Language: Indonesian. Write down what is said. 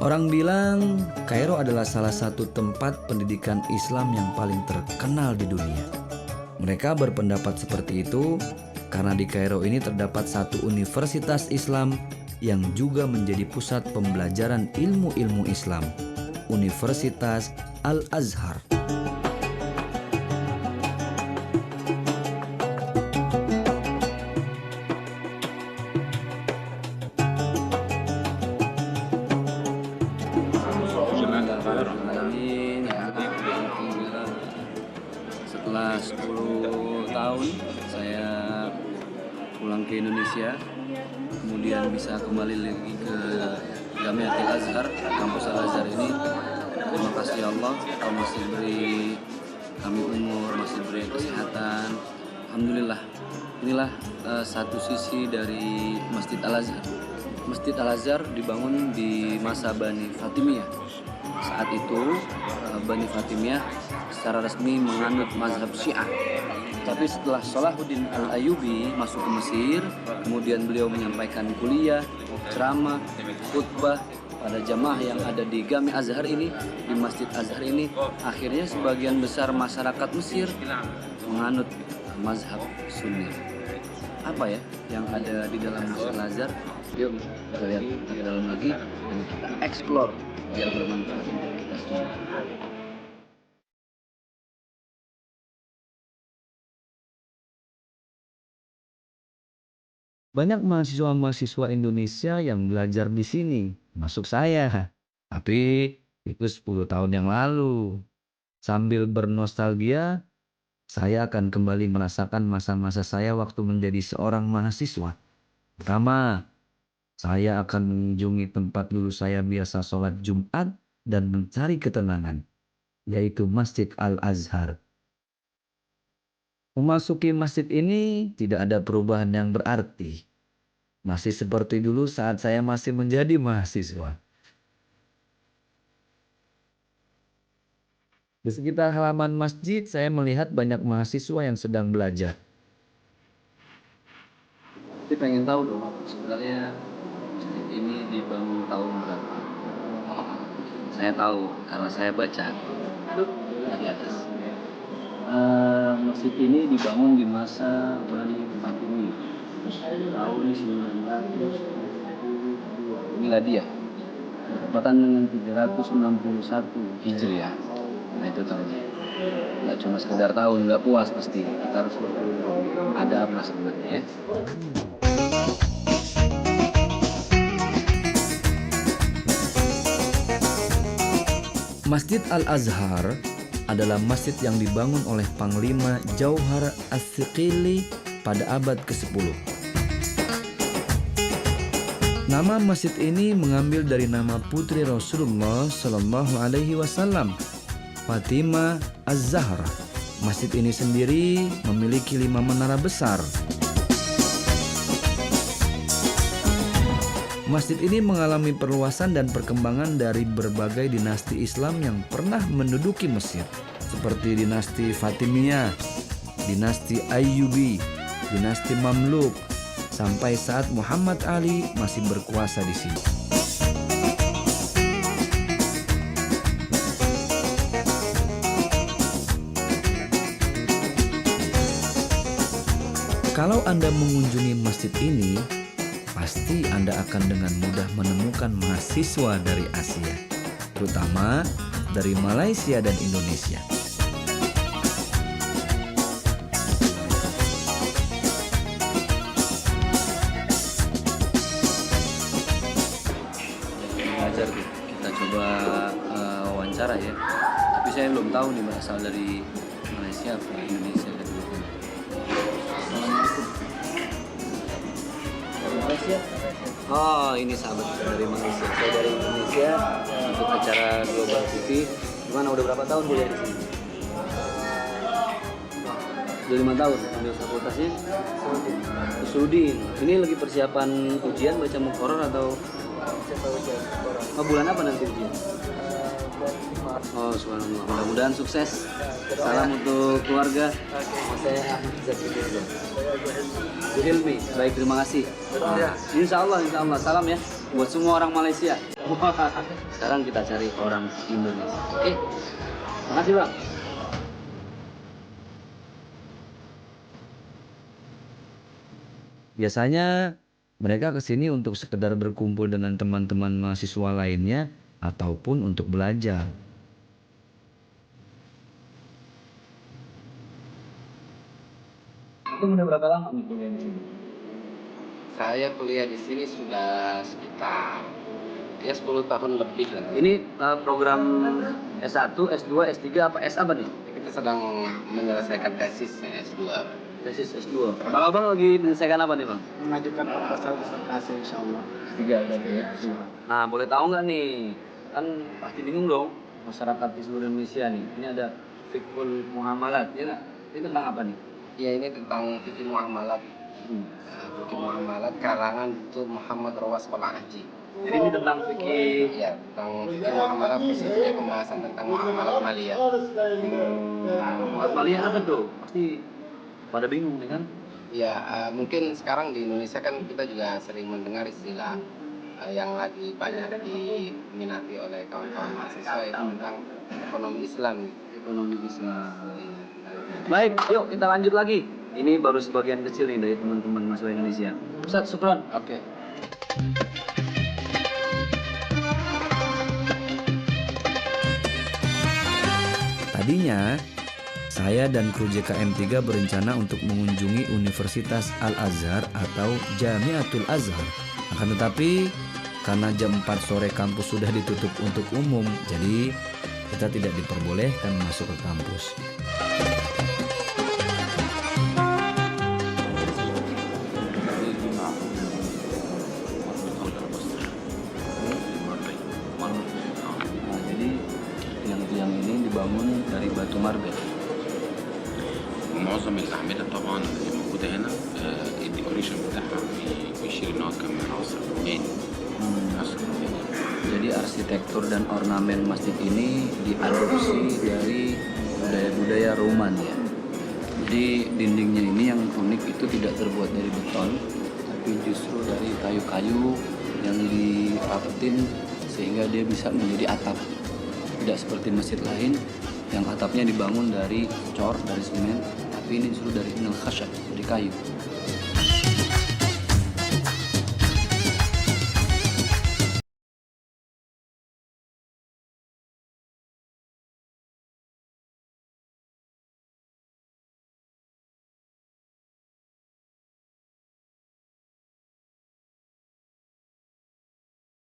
Orang bilang Kairo adalah salah satu tempat pendidikan Islam yang paling terkenal di dunia. Mereka berpendapat seperti itu karena di Kairo ini terdapat satu universitas Islam yang juga menjadi pusat pembelajaran ilmu-ilmu Islam, Universitas Al-Azhar. Setelah 10 tahun saya pulang ke Indonesia, kemudian bisa kembali lagi ke Jamiatul Azhar, kampus Al-Azhar ini. Terima kasih Allah, Allah masih beri kami umur, masih beri kesehatan. Alhamdulillah, inilah satu sisi dari Masjid Al-Azhar. Masjid Al-Azhar dibangun di masa Bani Fatimiyah. Saat itu Bani Fatimiyah secara resmi menganut mazhab Syiah. Tapi setelah Salahuddin Al-Ayyubi masuk ke Mesir, kemudian beliau menyampaikan kuliah, ceramah, khutbah pada jamaah yang ada di Jami Azhar ini, di Masjid Azhar ini. Akhirnya sebagian besar masyarakat Mesir menganut mazhab Sunni. Apa ya yang ada di dalam Masjid Al-Azhar? Yuk kita lihat ke dalam lagi dan kita explore biar bermanfaat untuk kita semua. Banyak mahasiswa-mahasiswa Indonesia yang belajar di sini, masuk saya. Tapi itu 10 tahun yang lalu. Sambil bernostalgia, saya akan kembali merasakan masa-masa saya waktu menjadi seorang mahasiswa. Pertama, saya akan mengunjungi tempat dulu saya biasa sholat Jumat dan mencari ketenangan, yaitu Masjid Al-Azhar. Memasuki masjid ini tidak ada perubahan yang berarti. Masih seperti dulu saat saya masih menjadi mahasiswa. Di sekitar halaman masjid saya melihat banyak mahasiswa yang sedang belajar. Saya pengen tahu dong, sebenarnya masjid ini dibangun tahun berapa? Saya tahu karena saya baca di atas. Masjid ini dibangun di masa Bani Fatimiyah tahun 962 Miladiah, bertepatan dengan 361 Hijriah. Nah itu tahunnya. Nggak cuma sekedar tahun, nggak puas pasti. Kita harus ada apa sebenarnya ya. Masjid Al-Azhar adalah masjid yang dibangun oleh Panglima Jauhar As-Siqili pada abad ke-10. Nama masjid ini mengambil dari nama putri Rasulullah Shallallahu Alaihi Wasallam, Fatimah Az-Zahra. Masjid ini sendiri memiliki 5 menara besar. Masjid ini mengalami perluasan dan perkembangan dari berbagai dinasti Islam yang pernah menduduki Mesir, seperti dinasti Fatimiyah, dinasti Ayyubi, dinasti Mamluk, sampai saat Muhammad Ali masih berkuasa di sini. Kalau Anda mengunjungi masjid ini, pasti Anda akan dengan mudah menemukan mahasiswa dari Asia, terutama dari Malaysia dan Indonesia. Belajar kita coba wawancara ya, tapi saya belum tahu nih berasal dari Malaysia atau Indonesia. Malaysia. Oh, ini sahabat dari Malaysia. Saya dari Indonesia untuk acara Global TV. Gimana udah berapa tahun kuliah di sini? Udah 5 tahun. Ambil fakultasnya Usuluddin. Ini lagi persiapan ujian baca Muqarrar atau bulan apa nanti ujian? Oh, subhanallah. Mudah-mudahan sukses. Salam untuk keluarga. Saya Ahmad Zaki Hilmi. Baik, terima kasih. Insya Allah. Salam ya buat semua orang Malaysia. Sekarang kita cari orang Indonesia. Oke, makasih Bang. Biasanya mereka kesini untuk sekedar berkumpul dengan teman-teman mahasiswa lainnya ataupun untuk belajar. Itu udah berapa lama nih kuliah di sini? Saya kuliah di sini sudah sekitar ya 10 tahun lebih lah. Ini program S1, S2, S3 apa S apa nih? Kita sedang menyelesaikan tesis S2. Tesis S2. Abang lagi menyelesaikan apa nih Bang? Mengajukan proposal disertasi insya Allah. S3 berarti ya. Nah boleh tahu nggak nih? Kan pasti bingung dong masyarakat di seluruh Indonesia nih. Ini ada Fiqhul Muamalat ya nggak? Ini tentang apa nih? Ya ini tentang fikih muamalat. Fikih muamalat karangan itu Muhammad Rawas Haji. Jadi ini tentang fikih. Ya, tentang fikih muamalat khususnya pembahasan tentang muamalat maliyah. Muamalat maliyah apa tuh? Pasti pada bingung nih kan? Ya, mungkin sekarang di Indonesia kan kita juga sering mendengar istilah yang lagi banyak diminati oleh kawan-kawan mahasiswa itu tentang ekonomi Islam. Ekonomi Islam. Baik, yuk kita lanjut lagi. Ini baru sebagian kecil nih dari teman-teman mahasiswa Indonesia. Ustaz, syukron. Oke. Tadinya, saya dan kru JKM3 berencana untuk mengunjungi Universitas Al-Azhar atau Jamiatul Azhar. Akan tetapi, karena jam 4 sore kampus sudah ditutup untuk umum, jadi kita tidak diperbolehkan masuk ke kampus. Nah, jadi tiang-tiang ini dibangun dari batu marbel. ومعظم الأعمدة طبعا اللي موجودة هنا الديكوريشن بتاعها بيشير إن هو كان من العصر الروماني. العصر الروماني. Jadi arsitektur dan ornamen masjid ini diadopsi dari budaya-budaya Roman ya. Jadi dindingnya ini yang unik itu tidak terbuat dari beton, tapi justru dari kayu-kayu yang dirapetin sehingga dia bisa menjadi atap. Tidak seperti masjid lain yang atapnya dibangun dari cor, dari semen, tapi ini justru dari minal khasyab, dari kayu.